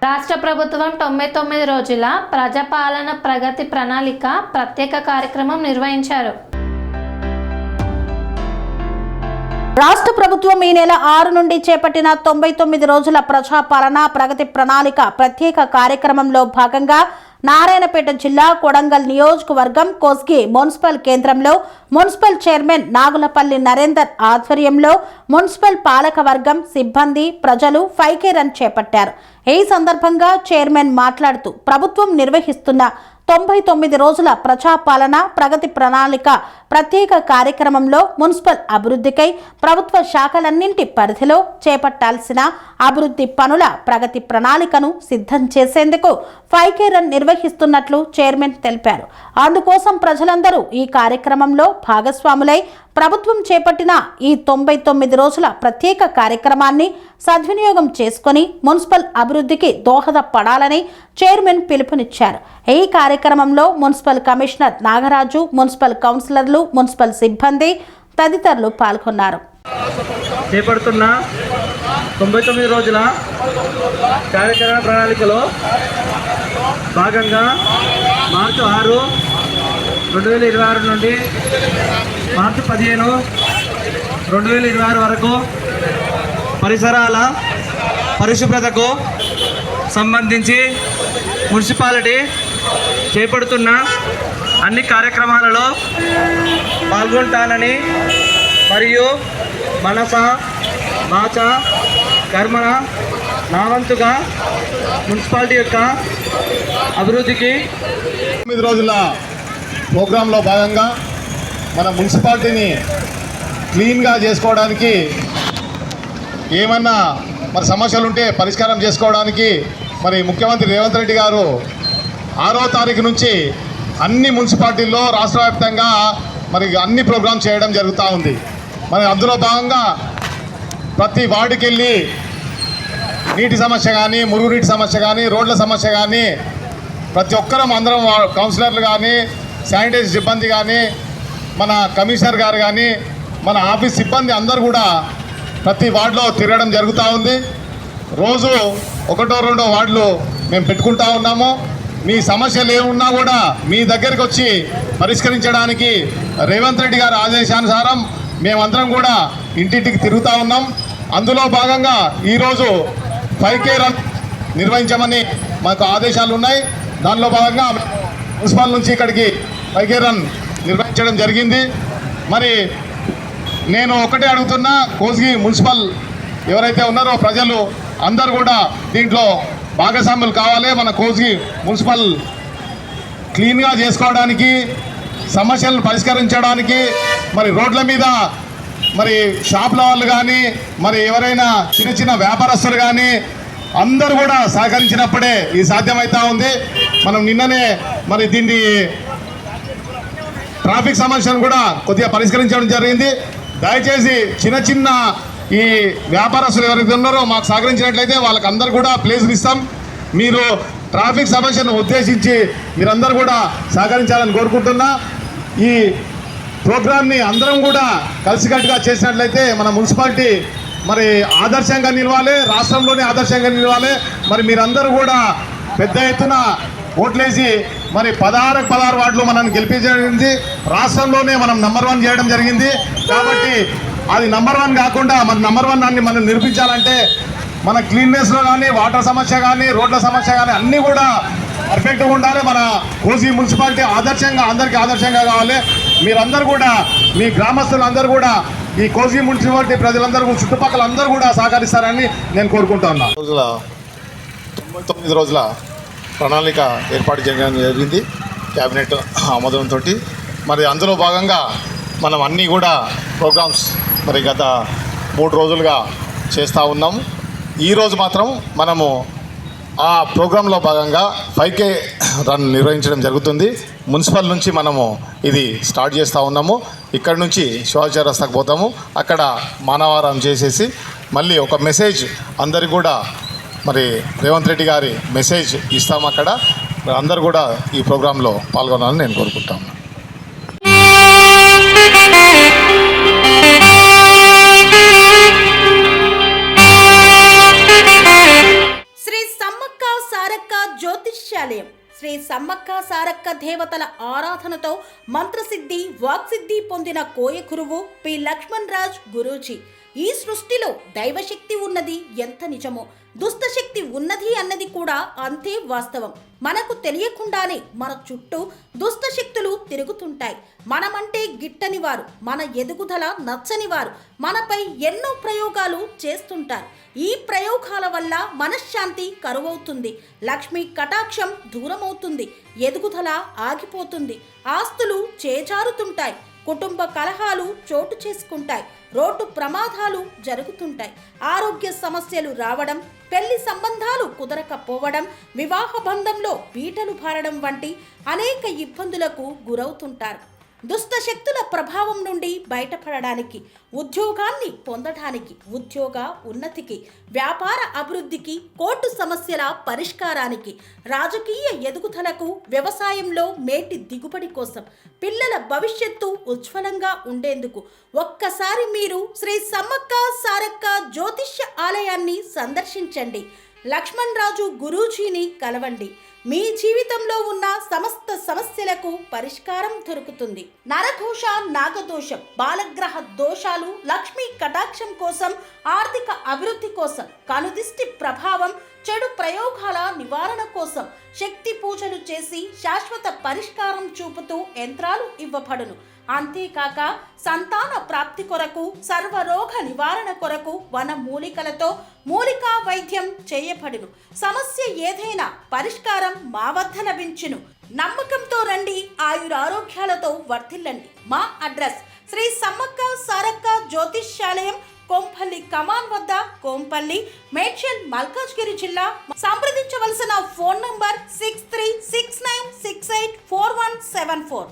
రాష్ట్ర ప్రభుత్వం 99 రోజుల ప్రజాపాలన ప్రగతి ప్రణాళిక ప్రత్యేక కార్యక్రమం నిర్వహించారు. రాష్ట్ర ప్రభుత్వం ఈ నెల 6 నుండి చేపట్టిన 99 రోజుల ప్రజాపాలన ప్రగతి ప్రణాళిక ప్రత్యేక కార్యక్రమంలో భాగంగా నారాయణపేట జిల్లా కొడంగల్ నియోజకవర్గం కోస్గి మున్సిపల్ కేంద్రంలో మున్సిపల్ చైర్మన్ నాగులపల్లి నరేందర్ ఆధ్వర్యంలో మున్సిపల్ పాలకవర్గం సిబ్బంది ప్రజలు 5K రన్ చేపట్టారు. ఈ సందర్భంగా చైర్మన్ మాట్లాడుతూ ప్రభుత్వం నిర్వహిస్తున్న 99 రోజుల ప్రజాపాలన ప్రగతి ప్రణాళిక ప్రత్యేక కార్యక్రమంలో మున్సిపల్ అభివృద్ధికై ప్రభుత్వ శాఖలన్నింటి పరిధిలో చేపట్టాల్సిన అభివృద్ధి పనుల ప్రగతి ప్రణాళికను సిద్ధం చేసేందుకు 5K రన్ నిర్వహిస్తున్నట్లు చైర్మన్ తెలిపారు. అందుకోసం ప్రజలందరూ ఈ కార్యక్రమంలో భాగస్వాములై ప్రభుత్వం చేపట్టిన ఈ 99 రోజుల ప్రత్యేక కార్యక్రమాన్ని సద్వినియోగం చేసుకుని మున్సిపల్ అభివృద్ధికి దోహదపడాలని చైర్మన్ పిలుపునిచ్చారు. ఈ కార్యక్రమంలో మున్సిపల్ కమిషనర్ నాగరాజు, మున్సిపల్ కౌన్సిలర్లు, మున్సిపల్ సిబ్బంది తదితరులు పాల్గొన్నారు. చేపడుతున్న 99 రోజుల కార్యక్రమ ప్రణాళికలో భాగంగా మార్చి 6, 2026 నుండి మార్చి 15, 2026 వరకు పరిసరాల పరిశుభ్రతకు సంబంధించి మున్సిపాలిటీ చేపడుతున్న అన్ని కార్యక్రమాలలో పాల్గొంటానని మరియు మనస వాచ కర్మణ నా వంతుగా మున్సిపాలిటీ యొక్క అభివృద్ధికి 9 రోజుల ప్రోగ్రాంలో భాగంగా మన మున్సిపాలిటీని క్లీన్గా చేసుకోవడానికి ఏమన్నా మరి సమస్యలు ఉంటే పరిష్కారం చేసుకోవడానికి మరి ముఖ్యమంత్రి రేవంత్ రెడ్డి గారు 6వ తారీఖు నుంచి అన్ని మున్సిపాలిటీల్లో రాష్ట్ర వ్యాప్తంగా మరి అన్ని ప్రోగ్రామ్ చేయడం జరుగుతూ ఉంది. మరి అందులో భాగంగా ప్రతి వార్డుకి వెళ్ళి నీటి సమస్య కానీ, మురుగునీటి సమస్య కానీ, రోడ్ల సమస్య కానీ ప్రతి ఒక్కరం అందరం కౌన్సిలర్లు కానీ, శానిటైజర్ సిబ్బంది కానీ, మన కమిషనర్ గారు కానీ, మన ఆఫీస్ సిబ్బంది అందరూ కూడా ప్రతి వార్డులో తిరగడం జరుగుతూ ఉంది. రోజు 1-2 వార్డులు మేము పెట్టుకుంటా ఉన్నాము. మీ సమస్యలు ఏమున్నా కూడా మీ దగ్గరికి వచ్చి పరిష్కరించడానికి రేవంత్ రెడ్డి గారి ఆదేశానుసారం మేమందరం కూడా ఇంటింటికి తిరుగుతూ ఉన్నాం. అందులో భాగంగా ఈరోజు 5K రన్ నిర్వహించమని మాకు ఆదేశాలు ఉన్నాయి. దానిలో భాగంగా మున్సిపల్ నుంచి ఇక్కడికి 5K రన్ నిర్వహించడం జరిగింది. మరి నేను ఒకటే అడుగుతున్నా, కోస్గి మున్సిపల్ ఎవరైతే ఉన్నారో ప్రజలు అందరూ కూడా దీంట్లో భాగస్వాములు కావాలి. మన కోస్గి మున్సిపల్ క్లీన్గా చేసుకోవడానికి, సమస్యలను పరిష్కరించడానికి, మరి రోడ్ల మీద మరి షాపుల వాళ్ళు కానీ, మరి ఎవరైనా చిన్న చిన్న వ్యాపారస్తులు కానీ అందరూ కూడా సహకరించినప్పుడే ఇది సాధ్యమవుతా ఉంది. మనం నిన్ననే మరి దీన్ని ట్రాఫిక్ సమస్యను కూడా కొద్దిగా పరిష్కరించడం జరిగింది. దయచేసి చిన్న చిన్న ఈ వ్యాపారస్తులు ఎవరైతే ఉన్నారో మాకు సహకరించినట్లయితే వాళ్ళకి అందరూ కూడా ప్లేసులు ఇస్తాం. మీరు ట్రాఫిక్ సమస్యను ఉద్దేశించి మీరందరూ కూడా సహకరించాలని కోరుకుంటున్నా. ఈ ప్రోగ్రామ్ని అందరం కూడా కలిసికట్టుగా చేసినట్లయితే మన మున్సిపాలిటీ మరి ఆదర్శంగా నిలవాలి, రాష్ట్రంలోనే ఆదర్శంగా నిలవాలి. మరి మీరందరూ కూడా పెద్ద ఎత్తున ఓట్లేసి మరి 16 వార్డులు మనం గెలిపించడం, రాష్ట్రంలోనే మనం నంబర్ 1 చేయడం జరిగింది. కాబట్టి అది నంబర్ 1 కాకుండా మన నంబర్ 1 దాన్ని మనం నిరూపించాలంటే మన క్లీన్నెస్లో కానీ, వాటర్ సమస్య కానీ, రోడ్ల సమస్య కానీ అన్నీ కూడా పర్ఫెక్ట్గా ఉండాలి. మన కోస్గి మున్సిపాలిటీ ఆదర్శంగా, అందరికీ ఆదర్శంగా కావాలి. మీరందరూ కూడా, మీ గ్రామస్తులు అందరూ కూడా ఈ కోస్గి మున్సిపాలిటీ ప్రజలందరూ చుట్టుపక్కల అందరూ కూడా సహకరిస్తారని నేను కోరుకుంటా ఉన్నా. 99 రోజుల ప్రణాళిక ఏర్పాటు చేయడం జరిగింది క్యాబినెట్ ఆమోదంతో. మరి అందులో భాగంగా మనం అన్నీ కూడా ప్రోగ్రామ్స్ మరి గత 3 రోజులుగా చేస్తూ ఉన్నాము. ఈరోజు మాత్రం మనము ఆ ప్రోగ్రాంలో భాగంగా 5K రన్ నిర్వహించడం జరుగుతుంది. మున్సిపల్ నుంచి మనము ఇది స్టార్ట్ చేస్తూ ఉన్నాము. ఇక్కడ నుంచి శివాజీ రస్తాకు పోతాము. అక్కడ మానవారం చేసేసి మళ్ళీ ఒక మెసేజ్ అందరికి కూడా మరి రేవంత్ రెడ్డి గారి మెసేజ్ ఇస్తాము. అక్కడ అందరు కూడా ఈ ప్రోగ్రాంలో పాల్గొనాలని నేను కోరుకుంటాను. శ్రీ సమ్మక్క సరక్క దేవతల ఆరాధనతో మంత్రసిద్ధి వాక్సిద్ధి పొందిన కోయకురువు పి లక్ష్మణ్ రాజ్ గురూజీ. ఈ సృష్టిలో దైవశక్తి ఉన్నది ఎంత నిజమో, దుష్టశక్తి ఉన్నది అన్నది కూడా అంతే వాస్తవం. మనకు తెలియకుండానే మన చుట్టూ దుష్టశక్తులు తిరుగుతుంటాయి. మనమంటే గిట్టని వారు, మన ఎదుగుదల నచ్చని వారు మనపై ఎన్నో ప్రయోగాలు చేస్తుంటారు. ఈ ప్రయోగాల వల్ల మనశ్శాంతి కరువవుతుంది, లక్ష్మీ కటాక్షం దూరమవుతుంది, ఎదుగుదల ఆగిపోతుంది, ఆస్తులు చేజారుతుంటాయి, కుటుంబ కలహాలు చోటు చేసుకుంటాయి, రోడ్డు ప్రమాదాలు జరుగుతుంటాయి, ఆరోగ్య సమస్యలు రావడం, పెళ్లి సంబంధాలు కుదరకపోవడం, వివాహ బంధంలో పీటలు భారడం వంటి అనేక ఇబ్బందులకు గురవుతుంటారు. దుష్ట శక్తుల ప్రభావం నుండి బయటపడడానికి, ఉద్యోగాన్ని పొందడానికి, ఉద్యోగ ఉన్నతికి, వ్యాపార అభివృద్ధికి, కోర్టు సమస్యల పరిష్కారానికి, రాజకీయ ఎదుగుదలకు, వ్యవసాయంలో మేటి దిగుబడి కోసం, పిల్లల భవిష్యత్తు ఉజ్వలంగా ఉండేందుకు ఒక్కసారి మీరు శ్రీ సమ్మక్క సారక్క జ్యోతిష్య ఆలయాన్ని సందర్శించండి. లక్ష్మణ్ రాజు గురూజీని కలవండి. మీ జీవితంలో ఉన్న సమస్త సమస్యలకు పరిష్కారం దొరుకుతుంది. నరదోష, నాగదోషం, బాలగ్రహ దోషాలు, లక్ష్మీ కటాక్షం కోసం, ఆర్థిక అభివృద్ధి కోసం, కనుదిష్టి ప్రభావం, చెడు ప్రయోగాల నివారణ కోసం శక్తి పూజలు చేసి శాశ్వత పరిష్కారం చూపుతూ యంత్రాలు ఇవ్వబడును. అంతేకాక సంతాన ప్రాప్తి కొరకు, సర్వరోగ నివారణ కొరకు వన మూలికలతో మూలికా వైద్యం చేయబడును. సమస్య ఏదైనా పరిష్కారం మా వద్ద లభించును. నమ్మకంతో రండి, ఆయురారోగ్యాలతో వర్ధిల్లండి. మా అడ్రస్ శ్రీ సమ్మక్క సారక్క జ్యోతిష్యాలయం, కోంపల్లి కమాన్ వద్ద, కోంపల్లి, మేడ్చల్, మల్కాజ్గిరి జిల్లా. సంప్రదించవలసిన ఫోన్ నంబర్ 6369684174.